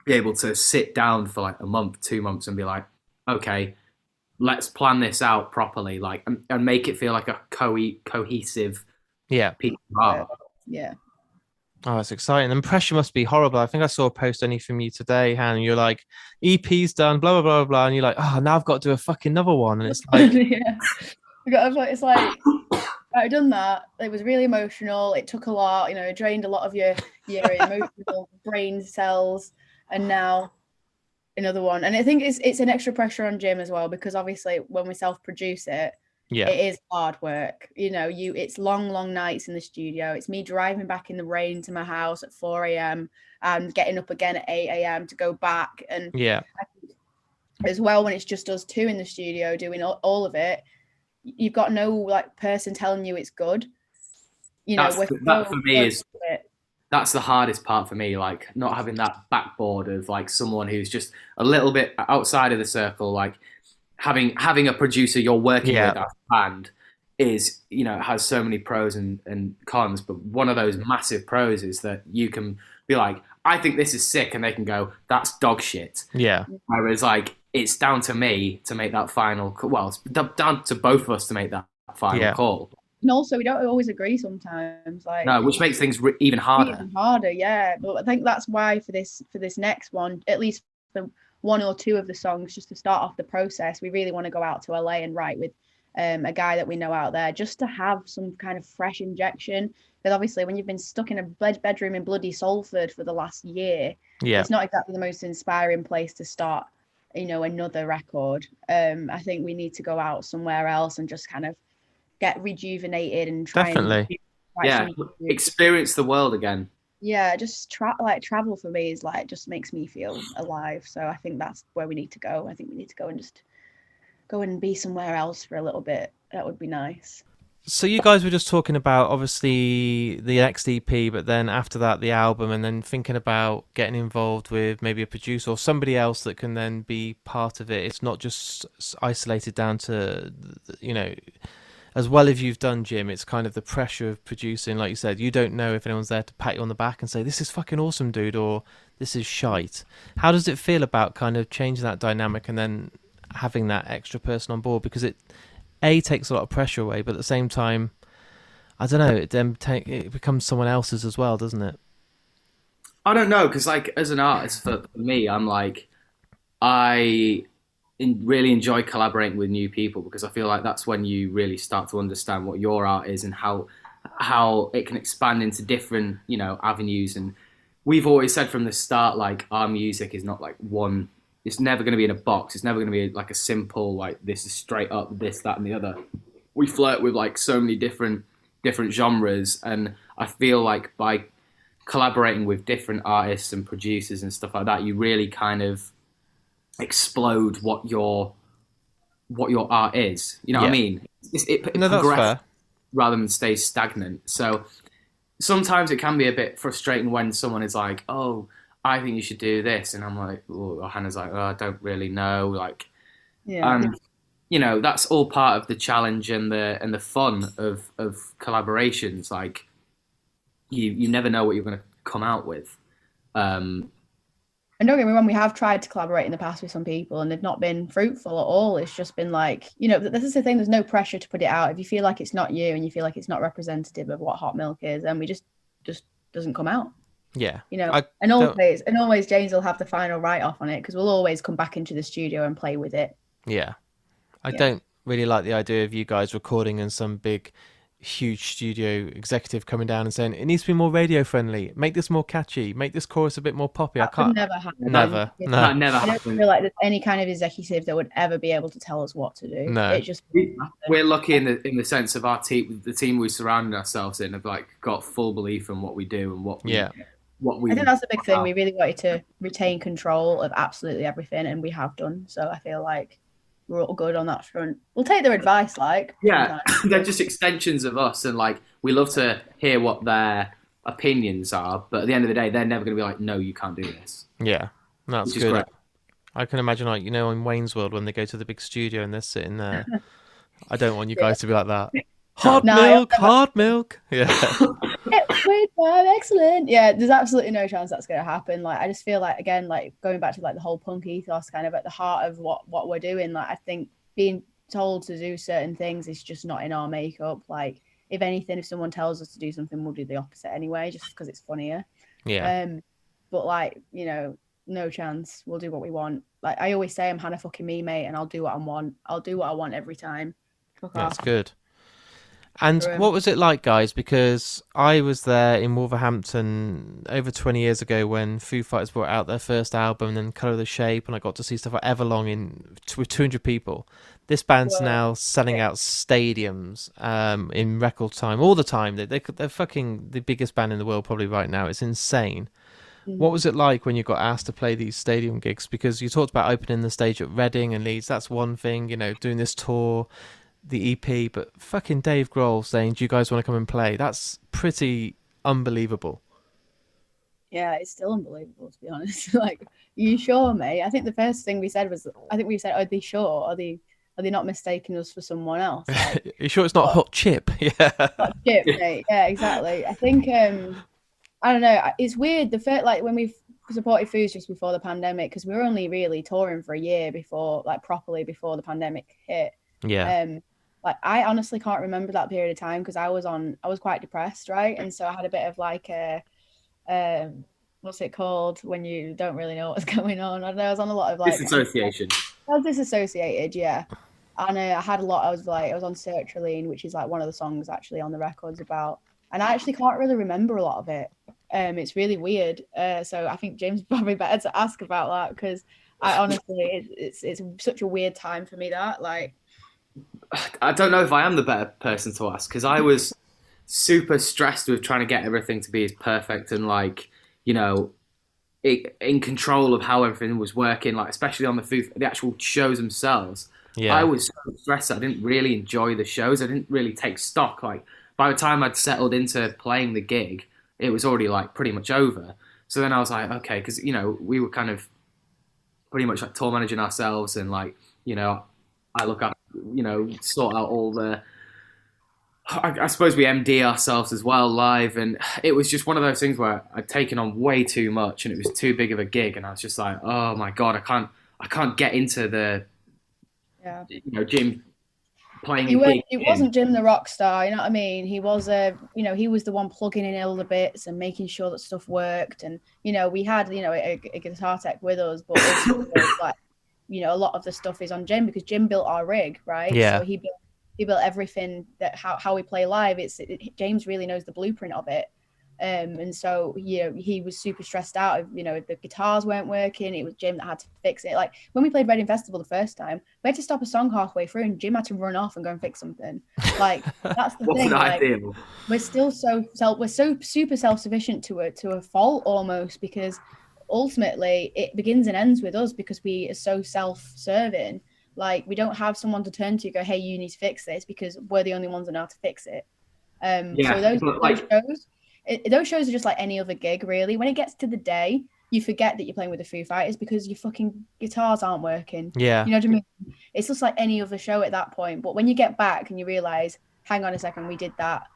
be able to sit down for like a month, 2 months and be like, okay, let's plan this out properly, like and make it feel like a cohesive piece of art. Yeah. Oh, it's exciting. And pressure must be horrible. I think I saw a post only from you today, Han. You're like, EP's done, blah, blah, blah, blah. And you're like, oh, now I've got to do a fucking another one. And it's like... It's like... I've done that. It was really emotional. It took a lot, it drained a lot of your emotional brain cells. And now another one. And I think it's an extra pressure on Jim as well, because obviously when we self-produce it, it is hard work. It's long nights in the studio. It's me driving back in the rain to my house at 4 a.m. and getting up again at 8 a.m. to go back. And as well, when it's just us two in the studio doing all of it, you've got no like person telling you it's good. That for me is that's the hardest part for me, like not having that backboard of like someone who's just a little bit outside of the circle, like having a producer you're working with as a band is, has so many pros and cons, but one of those massive pros is that you can be like, I think this is sick, and they can go, that's dog shit. Yeah. Whereas like it's down to me to make that final it's down to both of us to make that final call. And also we don't always agree sometimes, like no, which makes things even harder. But I think that's why for this next one, at least for one or two of the songs, just to start off the process, we really want to go out to LA and write with a guy that we know out there, just to have some kind of fresh injection. Because obviously when you've been stuck in a bedroom in bloody Salford for the last year, it's not exactly the most inspiring place to start another record. I think we need to go out somewhere else and just kind of get rejuvenated and try experience the world again. Just travel for me is like just makes me feel alive. So I think that's where we need to go. I think we need to go and just go and be somewhere else for a little bit. That would be nice. So you guys were just talking about obviously the next EP, but then after that the album, and then thinking about getting involved with maybe a producer or somebody else that can then be part of it. It's not just isolated down to, as well as you've done, Jim, it's kind of the pressure of producing. Like you said, you don't know if anyone's there to pat you on the back and say, this is fucking awesome, dude, or this is shite. How does it feel about kind of changing that dynamic and then having that extra person on board? Because it takes a lot of pressure away, but at the same time, I don't know, it becomes someone else's as well, doesn't it? I don't know, because like as an artist, for me, I'm like really enjoy collaborating with new people because I feel like that's when you really start to understand what your art is and how it can expand into different avenues. And we've always said from the start, like, our music is not like one. It's never going to be in a box. It's never going to be like a simple like this is straight up this, that, and the other. We flirt with like so many different genres, and I feel like by collaborating with different artists and producers and stuff like that, you really kind of explode what your art is. You know what I mean? It No, that's progresses fair. rather than stays stagnant. So sometimes it can be a bit frustrating when someone is like, "Oh, I think you should do this," and I'm like, or Hannah's like, "Oh, I don't really know." Like, Yeah. and that's all part of the challenge and the fun of collaborations. Like, you never know what you're going to come out with. And don't get me wrong, we have tried to collaborate in the past with some people and they've not been fruitful at all. It's just been like, this is the thing, there's no pressure to put it out. If you feel like it's not you and you feel like it's not representative of what hot milk is, then we just doesn't come out. Yeah. And always James will have the final write-off on it because we'll always come back into the studio and play with it. Yeah. I don't really like the idea of you guys recording in some big, huge studio executive coming down and saying it needs to be more radio friendly, make this more catchy, make this chorus a bit more poppy. That could never happen. Never. No. That never I don't happens. feel like there's any kind of executive that would ever be able to tell us what to do. No. It just We're lucky in the sense of our team, the team we surrounded ourselves in, have like got full belief in what we do and what we. Yeah. I think that's the big thing. We really wanted to retain control of absolutely everything, and we have done. So I feel like we're all good on that front. We'll take their advice, like. Yeah, they're just extensions of us, and like we love to hear what their opinions are. But at the end of the day, they're never going to be like, "No, you can't do this." Yeah, that's Which is good. great. I can imagine, like, in Wayne's World when they go to the big studio and they're sitting there. I don't want you guys to be like that. Hot milk. Yeah. Wait, excellent. Yeah, there's absolutely no chance that's going to happen. Like, I just feel like, again, like going back to like the whole punk ethos, kind of at the heart of what we're doing. Like, I think being told to do certain things is just not in our makeup. Like, if anything, if someone tells us to do something, we'll do the opposite anyway, just because it's funnier. Yeah. But like, no chance. We'll do what we want. Like I always say, I'm Hannah fucking me, mate, and I'll do what I want. I'll do what I want every time. That's good. And what was it like, guys? Because I was there in Wolverhampton over 20 years ago when Foo Fighters brought out their first album and then Colour the Shape, and I got to see stuff like Everlong with 200 people. This band's now selling out stadiums in record time, all the time. They're fucking the biggest band in the world probably right now. It's insane. What was it like when you got asked to play these stadium gigs? Because you talked about opening the stage at Reading and Leeds. That's one thing, doing this tour, the EP, but fucking Dave Grohl saying, "Do you guys want to come and play?" That's pretty unbelievable. Yeah, it's still unbelievable, to be honest. Like, you sure, mate? I think the first thing we said was, "Are they sure? Are they not mistaking us for someone else?" Like, Are you sure it's not Hot Chip? Yeah. Hot Chip, mate. Yeah, exactly. I think I don't know. It's weird. The first, like when we supported Foos just before the pandemic, because we were only really touring for a year properly before the pandemic hit. Yeah. Like I honestly can't remember that period of time because I was quite depressed, right? And so I had a bit of like a what's it called when you don't really know what's going on? I don't know. I was on a lot of like disassociation. I was disassociated, yeah. And I had a lot. I was on Sertraline, which is like one of the songs actually on the record's about. And I actually can't really remember a lot of it. It's really weird. So I think James is probably better to ask about that because I honestly, it's such a weird time for me that like. I don't know if I am the better person to ask because I was super stressed with trying to get everything to be as perfect and like, in control of how everything was working, like especially on the actual shows themselves. Yeah. I was so stressed. I didn't really enjoy the shows. I didn't really take stock. Like by the time I'd settled into playing the gig, it was already like pretty much over. So then I was like, okay, because we were kind of pretty much like tour managing ourselves, and like I look up, sort out all the. I suppose we MD ourselves as well live, and it was just one of those things where I'd taken on way too much, and it was too big of a gig, and I was just like, oh my god, I can't get into the, playing a gig. It wasn't Jim the rock star, you know what I mean? He was he was the one plugging in all the bits and making sure that stuff worked. And we had a guitar tech with us, but also, like a lot of the stuff is on Jim because Jim built our rig, right? Yeah. So he built everything that how we play live. James really knows the blueprint of it. And so he was super stressed out. The guitars weren't working. It was Jim that had to fix it. Like when we played Reading Festival the first time, we had to stop a song halfway through, and Jim had to run off and go and fix something. Like that's the thing. Like, we're still we're so super self-sufficient to a fault almost, because ultimately it begins and ends with us because we are so self-serving. Like we don't have someone to turn to go, hey, you need to fix this, because we're the only ones that know how to fix it. So those shows. Those shows are just like any other gig, really. When it gets to the day, you forget that you're playing with the Foo Fighters because your fucking guitars aren't working. Yeah. You know what I mean? It's just like any other show at that point. But when you get back and you realize, hang on a second, we did that.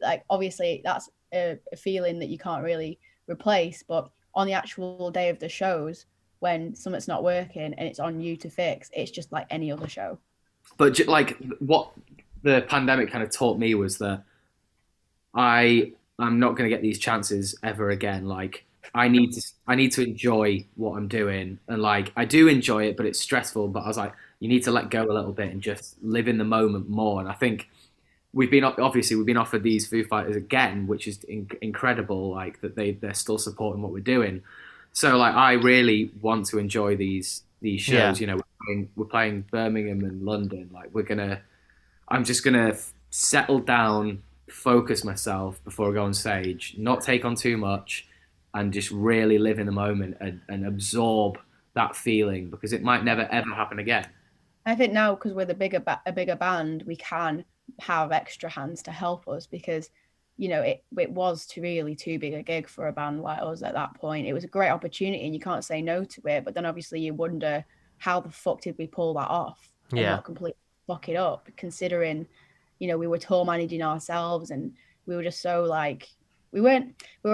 Like, obviously, that's a feeling that you can't really replace. But on the actual day of the shows, when something's not working and it's on you to fix, it's just like any other show. But like what the pandemic kind of taught me was that I'm not going to get these chances ever again. Like I need to enjoy what I'm doing, and like I do enjoy it, but it's stressful. But I was like, you need to let go a little bit and just live in the moment more. And I think we've been offered these Foo Fighters again, which is incredible. Like that they're still supporting what we're doing. So like I really want to enjoy these shows. Yeah. We're playing Birmingham and London. Like I'm just gonna settle down, focus myself before I go on stage, not take on too much, and just really live in the moment and absorb that feeling, because it might never ever happen again. I think now, because we're a bigger band, we can have extra hands to help us, because it was too big a gig for a band like us at that point. It was a great opportunity and you can't say no to it, but then obviously you wonder, how the fuck did we pull that off and not completely fuck it up, considering we were tour managing ourselves, and we were just so like we were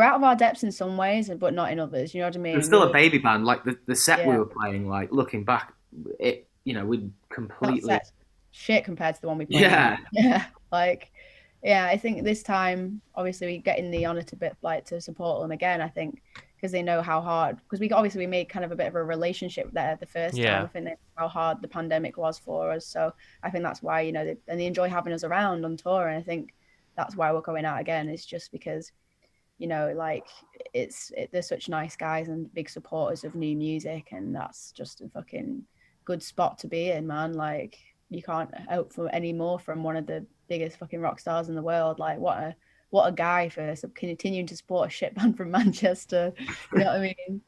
out of our depths in some ways, but not in others. You know what I mean? We're still a baby band. Like the set we were playing, like looking back, we'd completely shit compared to the one we played. Yeah. I think this time, obviously, we're getting the honor to support them again. I think because they know how hard, because we made kind of a bit of a relationship there the first time. I think they know how hard the pandemic was for us. So I think that's why, and they enjoy having us around on tour. And I think that's why we're going out again. It's just because, they're such nice guys and big supporters of new music. And that's just a fucking good spot to be in, man. Like, you can't hope for any more from one of the biggest fucking rock stars in the world. Like, what a guy for continuing to support a shit band from Manchester. You know what I mean?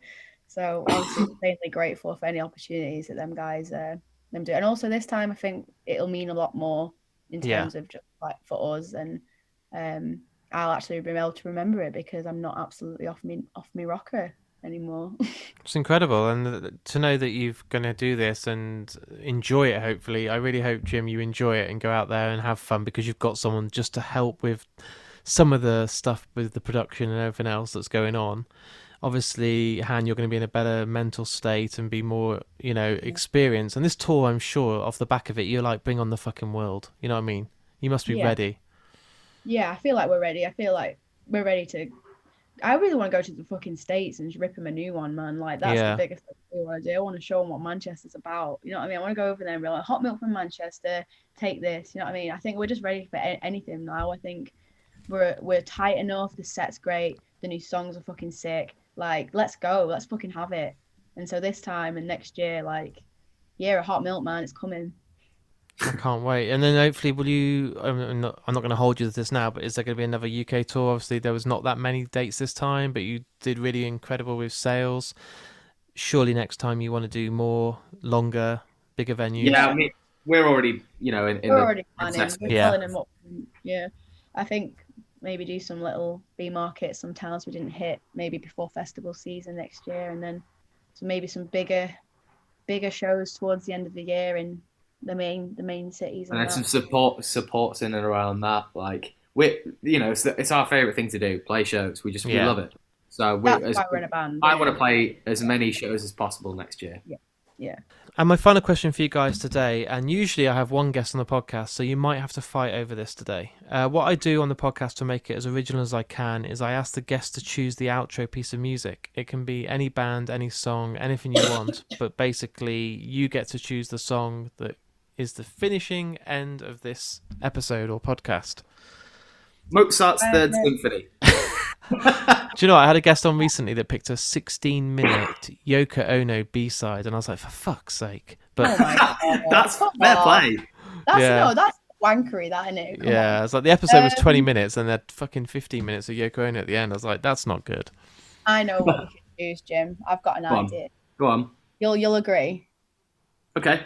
So I'm insanely grateful for any opportunities that them guys them do. And also this time, I think it'll mean a lot more in terms of just like for us, and I'll actually be able to remember it because I'm not absolutely off me rocker anymore. It's incredible, and to know that you're going to do this and enjoy it. Hopefully, I really hope, Jim, you enjoy it and go out there and have fun, because you've got someone just to help with some of the stuff with the production and everything else that's going on. Obviously, Han, you're going to be in a better mental state and be more, experienced. And this tour, I'm sure, off the back of it, you're like, bring on the fucking world. You know what I mean? You must be ready. Yeah, I feel like we're ready. I feel like we're ready to. I really want to go to the fucking States and just rip them a new one, man. Like, that's the biggest thing I want to do. I want to show them what Manchester's about. You know what I mean? I want to go over there and be like, hot milk from Manchester, take this. You know what I mean? I think we're just ready for anything now. I think we're tight enough. The set's great. The new songs are fucking sick. Like, let's go. Let's fucking have it. And so this time and next year, a hot milk, man, it's coming. I can't wait. And then hopefully, will you? I'm not going to hold you to this now, but is there going to be another UK tour? Obviously, there was not that many dates this time, but you did really incredible with sales. Surely next time you want to do more, longer, bigger venues. Yeah, I mean, we're already, we're already planning. We're telling them what. Yeah, I think maybe do some little B markets, some towns we didn't hit, maybe before festival season next year, and then maybe some bigger shows towards the end of the year in the main cities, and then some supports in and around that. Like it's our favorite thing to do, play shows. We love it. So that's why we're in a band. I want to play as many shows as possible next year. yeah. And my final question for you guys today, and usually I have one guest on the podcast, so you might have to fight over this today. What I do on the podcast to make it as original as I can is I ask the guest to choose the outro piece of music. It can be any band, any song, anything you want, but basically you get to choose the song that is the finishing end of this episode or podcast. Mozart's Third Symphony. Do you know what? I had a guest on recently that picked a 16-minute Yoko Ono B-side, and I was like, for fuck's sake. But Oh my God. That's Come fair on. play. That's wankery, that, isn't it? Come yeah, on. it's like the episode was 20 minutes and they had fucking 15 minutes of Yoko Ono at the end. I was like, that's not good. I know what we can choose, Jim. I've got an Go on. idea. Go on. You'll agree. Okay.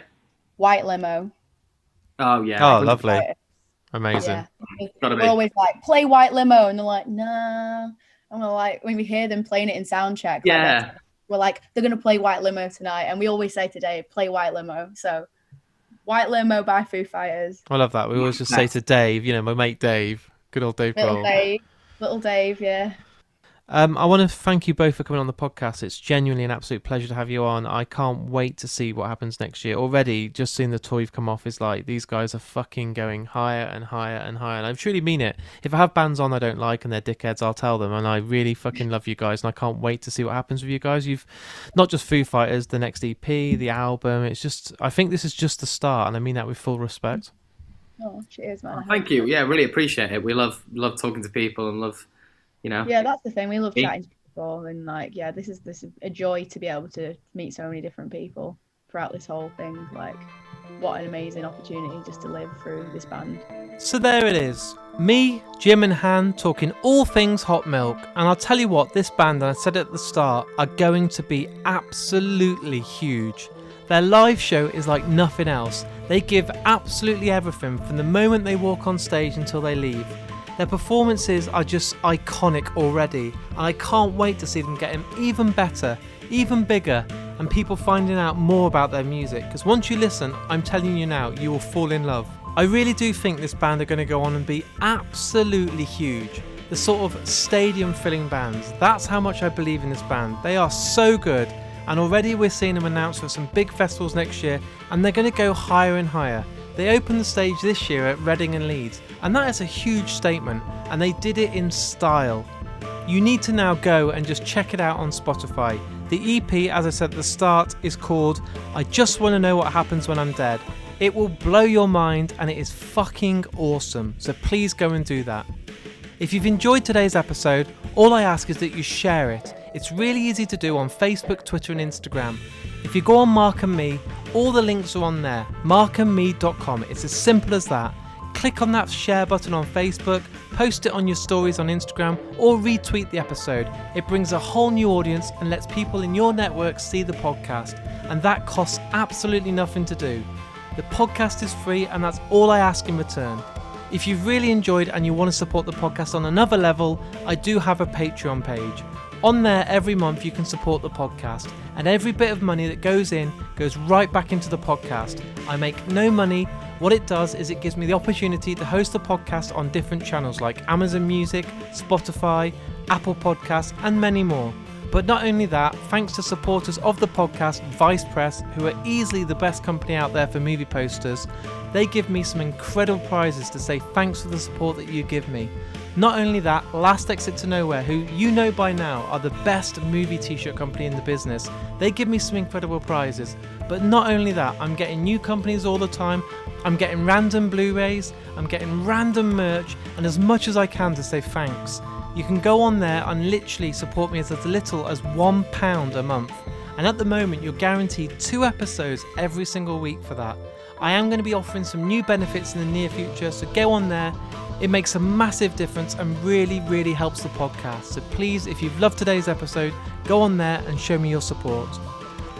White Limo. Oh, yeah. Oh, 100%. lovely. Right. Amazing. Yeah. Gotta be. We're always like, play White Limo, and they're like, nah. And we're like, when we hear them playing it in sound check, like, Yeah. we're like, they're gonna play White Limo tonight, and we always say today, play White Limo. So, White Limo by Foo Fighters. I love that. We always just say to Dave, my mate Dave, good old Dave Grohl. Little Dave, yeah. I want to thank you both for coming on the podcast. It's genuinely an absolute pleasure to have you on. I can't wait to see what happens next year. Already, just seeing the tour you've come off is like, these guys are fucking going higher and higher and higher. And I truly mean it. If I have bands on I don't like and they're dickheads, I'll tell them. And I really fucking love you guys. And I can't wait to see what happens with you guys. You've not just Foo Fighters, the next EP, the album. It's just, I think this is just the start. And I mean that with full respect. Oh, cheers, man. Thank you. Yeah, really appreciate it. We love talking to people and love, Yeah, that's the thing. We love Me? chatting to people, and like, yeah, this is a joy to be able to meet so many different people throughout this whole thing. Like, what an amazing opportunity just to live through this band. So there it is. Me, Jim and Han talking all things Hot Milk. And I'll tell you what, this band, and I said it at the start, are going to be absolutely huge. Their live show is like nothing else. They give absolutely everything from the moment they walk on stage until they leave. Their performances are just iconic already, and I can't wait to see them getting even better, even bigger, and people finding out more about their music, because once you listen, I'm telling you now, you will fall in love. I really do think this band are going to go on and be absolutely huge. The sort of stadium-filling bands. That's how much I believe in this band. They are so good, and already we're seeing them announced for some big festivals next year, and they're going to go higher and higher. They opened the stage this year at Reading and Leeds, and that is a huge statement, and they did it in style. You need to now go and just check it out on Spotify. The EP, as I said at the start, is called I Just Want to Know What Happens When I'm Dead. It will blow your mind, and it is fucking awesome, so please go and do that. If you've enjoyed today's episode, all I ask is that you share it. It's really easy to do on Facebook, Twitter and Instagram. If you go on Mark and Me, all the links are on there, markandme.com. It's as simple as that. Click on that share button on Facebook, post it on your stories on Instagram, or retweet the episode. It brings a whole new audience and lets people in your network see the podcast, and that costs absolutely nothing to do. The podcast is free, and that's all I ask in return. If you've really enjoyed and you want to support the podcast on another level, I do have a Patreon page. On there, every month you can support the podcast, and every bit of money that goes in goes right back into the podcast. I make no money. What it does is it gives me the opportunity to host the podcast on different channels like Amazon Music, Spotify, Apple Podcasts, and many more. But not only that, thanks to supporters of the podcast, Vice Press, who are easily the best company out there for movie posters, they give me some incredible prizes to say thanks for the support that you give me. Not only that, Last Exit to Nowhere, who you know by now are the best movie t-shirt company in the business, they give me some incredible prizes. But not only that, I'm getting new companies all the time, I'm getting random Blu-rays, I'm getting random merch, and as much as I can to say thanks. You can go on there and literally support me as little as £1 a month. And at the moment, you're guaranteed 2 episodes every single week for that. I am going to be offering some new benefits in the near future, so go on there. It makes a massive difference and really, really helps the podcast. So please, if you've loved today's episode, go on there and show me your support.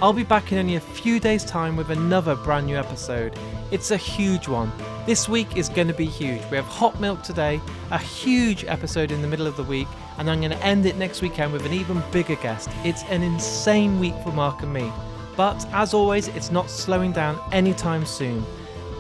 I'll be back in only a few days' time with another brand new episode. It's a huge one. This week is going to be huge. We have Hot Milk today, a huge episode in the middle of the week, and I'm going to end it next weekend with an even bigger guest. It's an insane week for Mark and me. But as always, it's not slowing down anytime soon.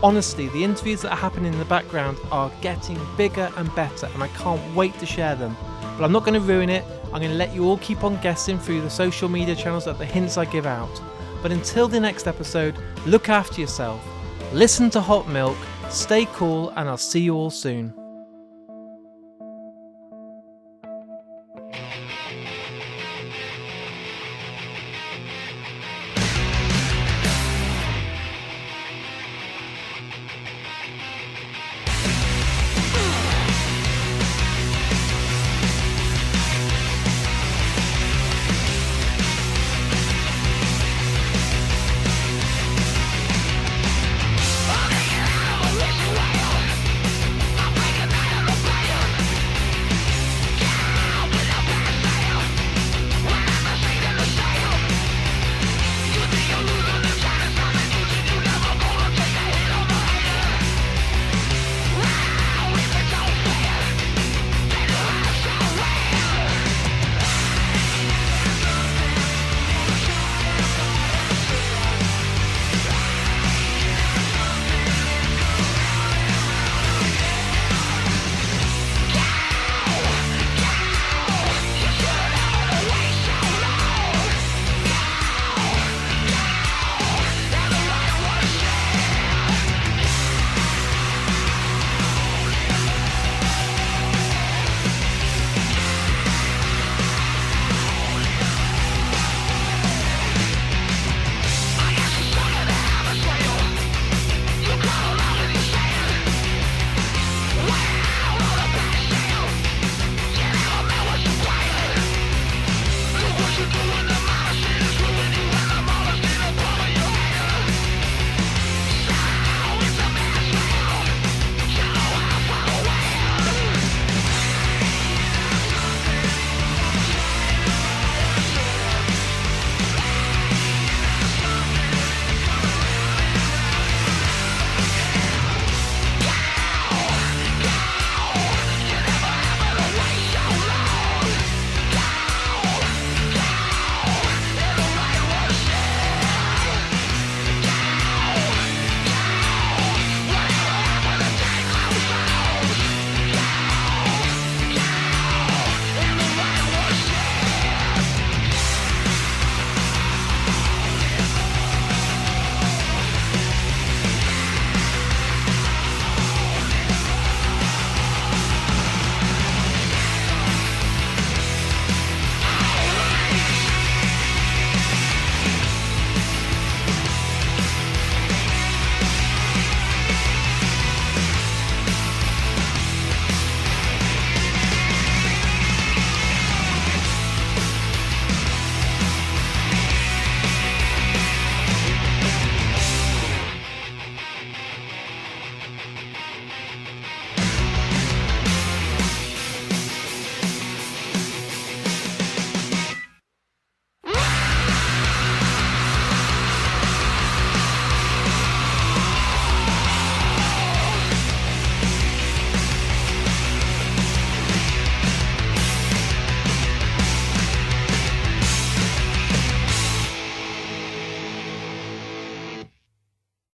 Honestly, the interviews that are happening in the background are getting bigger and better, and I can't wait to share them. But I'm not going to ruin it. I'm going to let you all keep on guessing through the social media channels at the hints I give out. But until the next episode, look after yourself, listen to Hot Milk, stay cool, and I'll see you all soon.